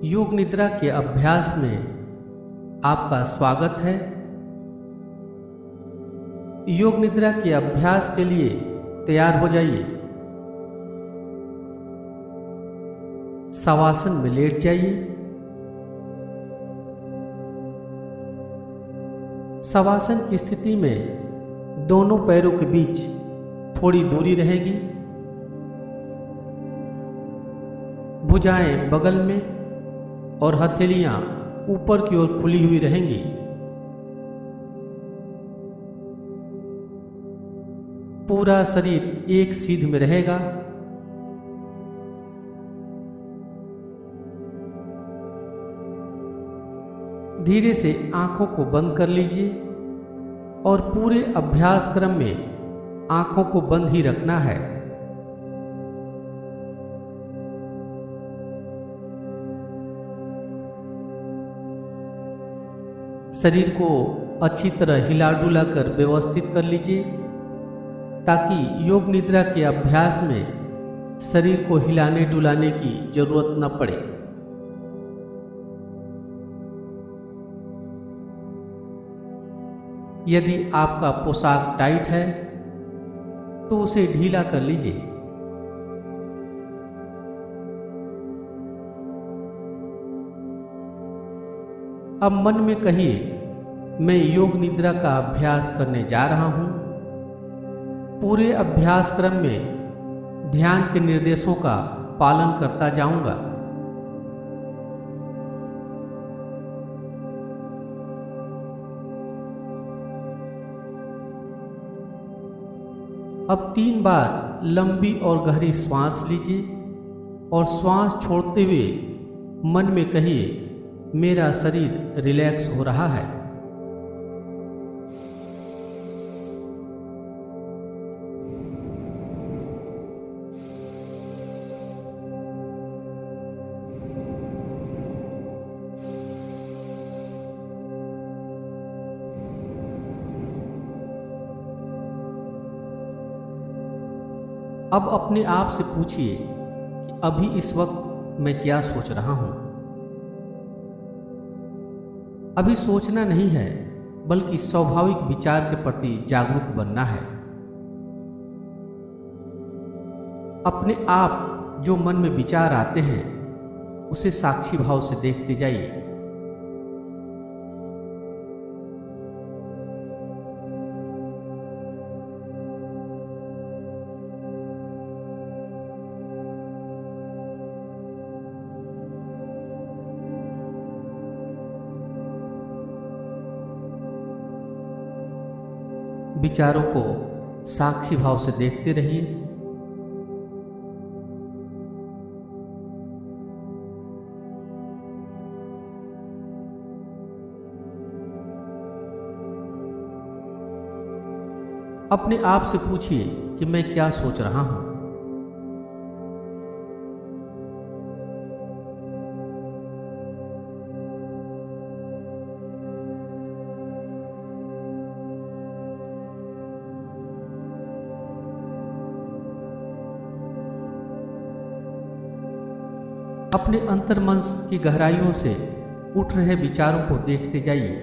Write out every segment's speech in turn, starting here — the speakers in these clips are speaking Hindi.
योग निद्रा के अभ्यास में आपका स्वागत है। योग निद्रा के अभ्यास के लिए तैयार हो जाइए। शवासन में लेट जाइए। शवासन की स्थिति में दोनों पैरों के बीच थोड़ी दूरी रहेगी। भुजाएं बगल में और हथेलियां ऊपर की ओर खुली हुई रहेंगी। पूरा शरीर एक सीध में रहेगा। धीरे से आंखों को बंद कर लीजिए और पूरे अभ्यास क्रम में आंखों को बंद ही रखना है। शरीर को अच्छी तरह हिला डुला कर व्यवस्थित कर लीजिए ताकि योग निद्रा के अभ्यास में शरीर को हिलाने डुलाने की जरूरत न पड़े। यदि आपका पोशाक टाइट है तो उसे ढीला कर लीजिए। अब मन में कहिए, मैं योग निद्रा का अभ्यास करने जा रहा हूं। पूरे अभ्यास क्रम में ध्यान के निर्देशों का पालन करता जाऊंगा। अब 3 बार लंबी और गहरी श्वास लीजिए और श्वास छोड़ते हुए मन में कहिए, मेरा शरीर रिलैक्स हो रहा है। अब अपने आप से पूछिए कि अभी इस वक्त मैं क्या सोच रहा हूं। अभी सोचना नहीं है, बल्कि स्वाभाविक विचार के प्रति जागरूक बनना है। अपने आप जो मन में विचार आते हैं उसे साक्षी भाव से देखते जाइए। विचारों को साक्षी भाव से देखते रहिए। अपने आप से पूछिए कि मैं क्या सोच रहा हूं। अपने अंतर्मन की गहराइयों से उठ रहे विचारों को देखते जाइए।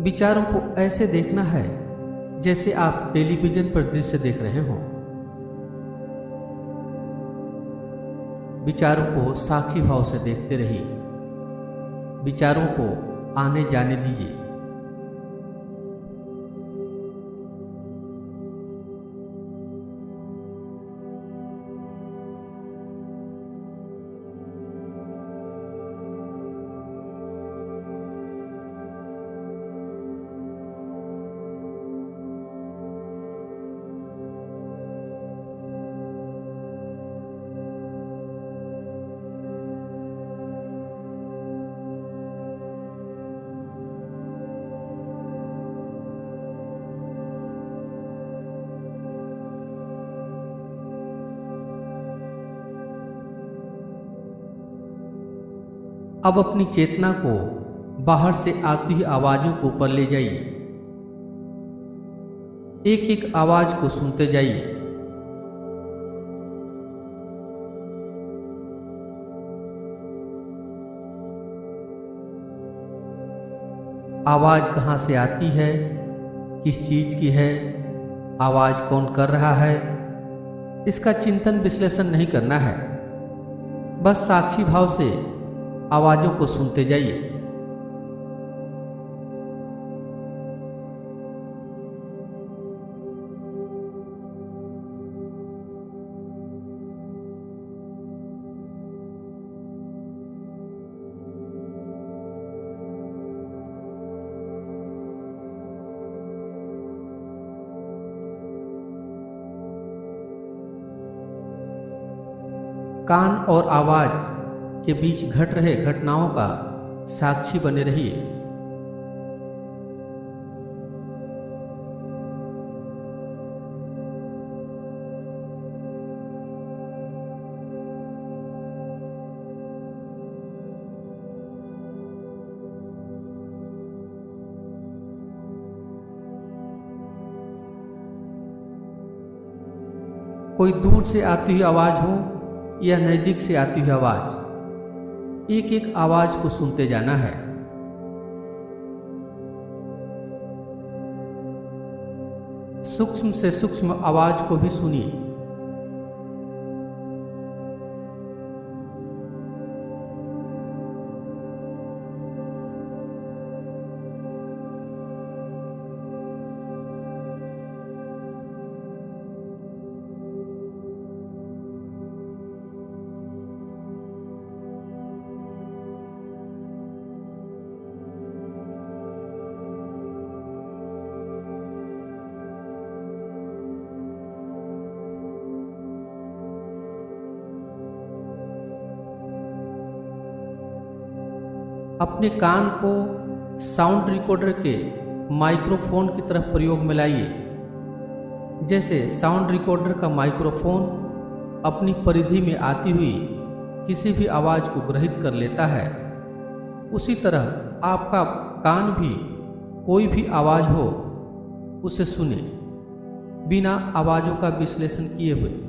विचारों को ऐसे देखना है जैसे आप टेलीविजन पर दृश्य देख रहे हों। विचारों को साक्षी भाव से देखते रहिए। विचारों को आने जाने दीजिए। अब अपनी चेतना को बाहर से आती हुई आवाजों को ऊपर ले जाइए। एक एक आवाज को सुनते जाइए। आवाज कहाँ से आती है, किस चीज की है, आवाज कौन कर रहा है, इसका चिंतन विश्लेषण नहीं करना है। बस साक्षी भाव से आवाजों को सुनते जाइए। कान और आवाज के बीच घट रहे घटनाओं का साक्षी बने रहिए। कोई दूर से आती हुई आवाज हो या नजदीक से आती हुई आवाज, एक एक आवाज को सुनते जाना है। सूक्ष्म से सूक्ष्म आवाज को भी सुनिए। अपने कान को साउंड रिकॉर्डर के माइक्रोफोन की तरफ प्रयोग में लाइए। जैसे साउंड रिकॉर्डर का माइक्रोफोन अपनी परिधि में आती हुई किसी भी आवाज को ग्रहित कर लेता है, उसी तरह आपका कान भी कोई भी आवाज हो उसे सुने, बिना आवाजों का विश्लेषण किए हुए।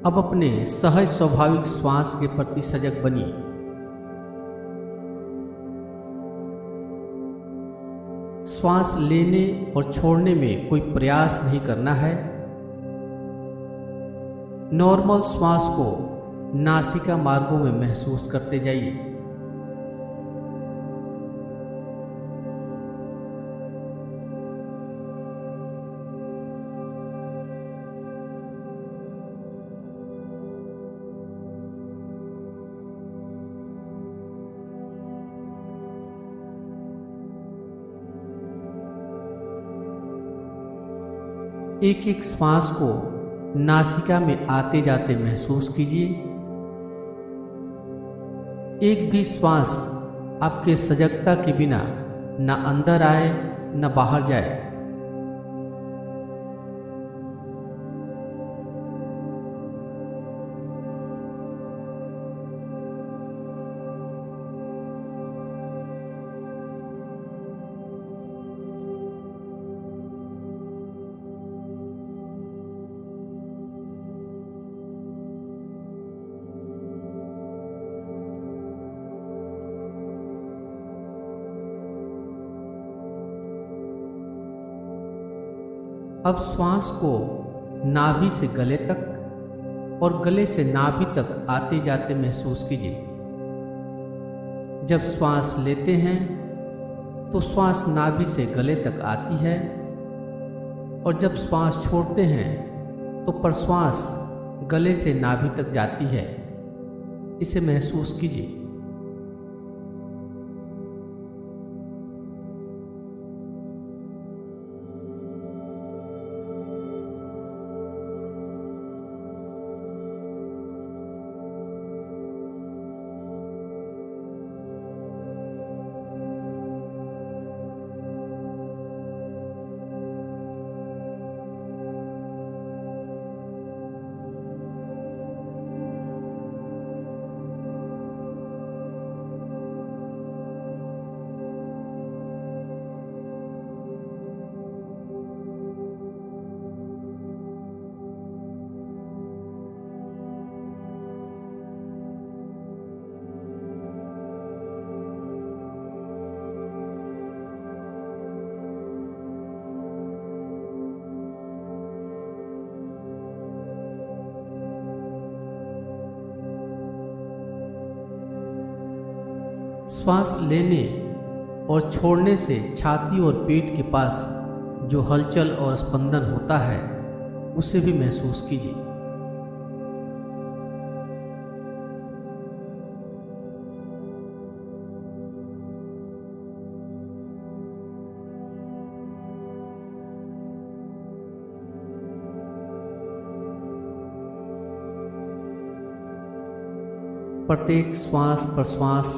अब अपने सहज स्वाभाविक श्वास के प्रति सजग बनिए। श्वास लेने और छोड़ने में कोई प्रयास नहीं करना है। नॉर्मल श्वास को नासिका मार्गों में महसूस करते जाइए। एक एक श्वास को नासिका में आते जाते महसूस कीजिए। एक भी श्वास आपके सजगता के बिना न अंदर आए न बाहर जाए। अब श्वास को नाभि से गले तक और गले से नाभि तक आते जाते महसूस कीजिए। जब श्वास लेते हैं तो श्वास नाभि से गले तक आती है और जब श्वास छोड़ते हैं तो प्रश्वास गले से नाभि तक जाती है। इसे महसूस कीजिए। श्वास लेने और छोड़ने से छाती और पेट के पास जो हलचल और स्पंदन होता है उसे भी महसूस कीजिए। प्रत्येक श्वास प्रश्वास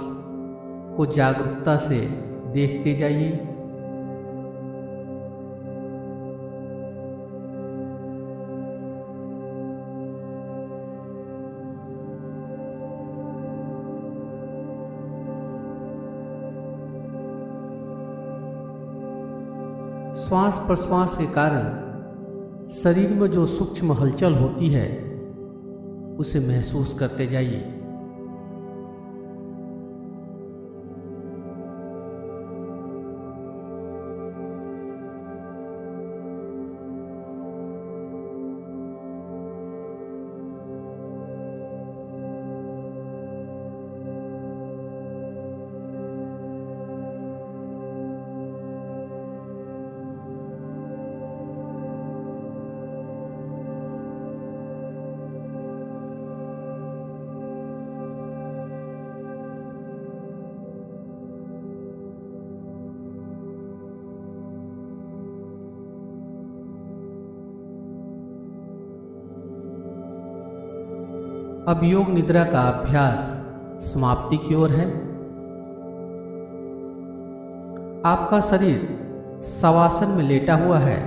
को जागरूकता से देखते जाइए। श्वास प्रश्वास के कारण शरीर में जो सूक्ष्म हलचल होती है उसे महसूस करते जाइए। अब योग निद्रा का अभ्यास समाप्ति की ओर है। आपका शरीर शवासन में लेटा हुआ है,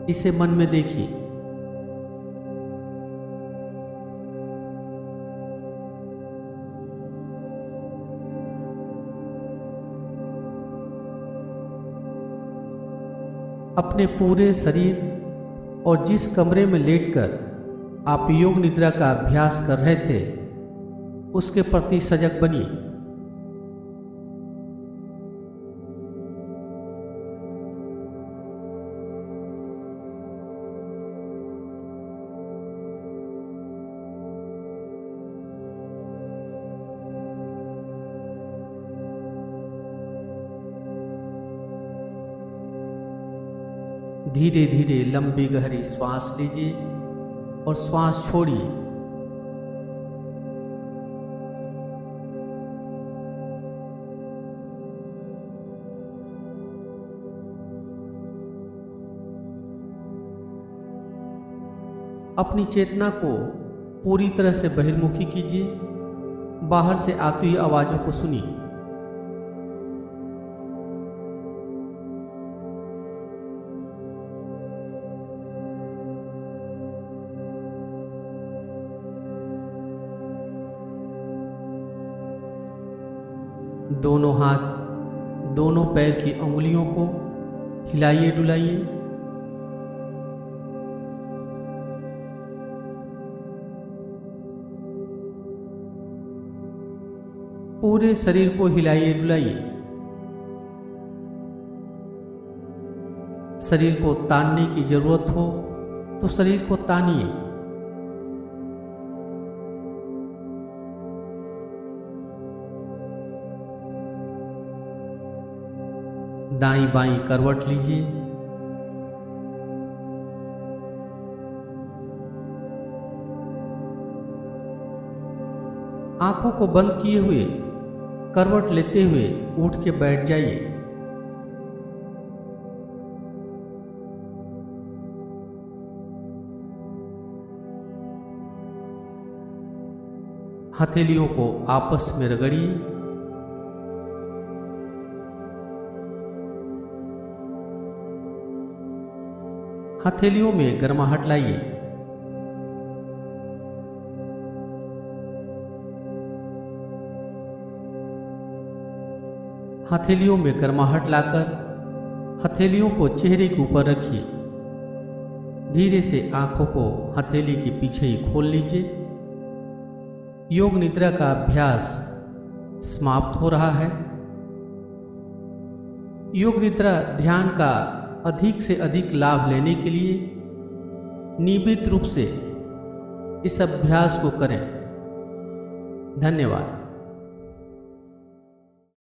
इसे मन में देखिए। अपने पूरे शरीर और जिस कमरे में लेटकर आप योग निद्रा का अभ्यास कर रहे थे उसके प्रति सजग बनिए। धीरे धीरे लंबी गहरी श्वास लीजिए और श्वास छोड़िए। अपनी चेतना को पूरी तरह से बहिर्मुखी कीजिए। बाहर से आती हुई आवाजों को सुनिए। दोनों हाथ, दोनों पैर की उंगलियों को हिलाइए डुलाइए। पूरे शरीर को हिलाइए डुलाइए। शरीर को तानने की जरूरत हो तो शरीर को तानिए। दाईं बाईं करवट लीजिए। आंखों को बंद किए हुए करवट लेते हुए उठ के बैठ जाइए। हथेलियों को आपस में रगड़िए। हथेलियों में गर्माहट लाइए। हथेलियों में गर्माहट लाकर हथेलियों को चेहरे के ऊपर रखिए। धीरे से आंखों को हथेली के पीछे ही खोल लीजिए। योग निद्रा का अभ्यास समाप्त हो रहा है। योग निद्रा ध्यान का अधिक से अधिक लाभ लेने के लिए नियमित रूप से इस अभ्यास को करें। धन्यवाद।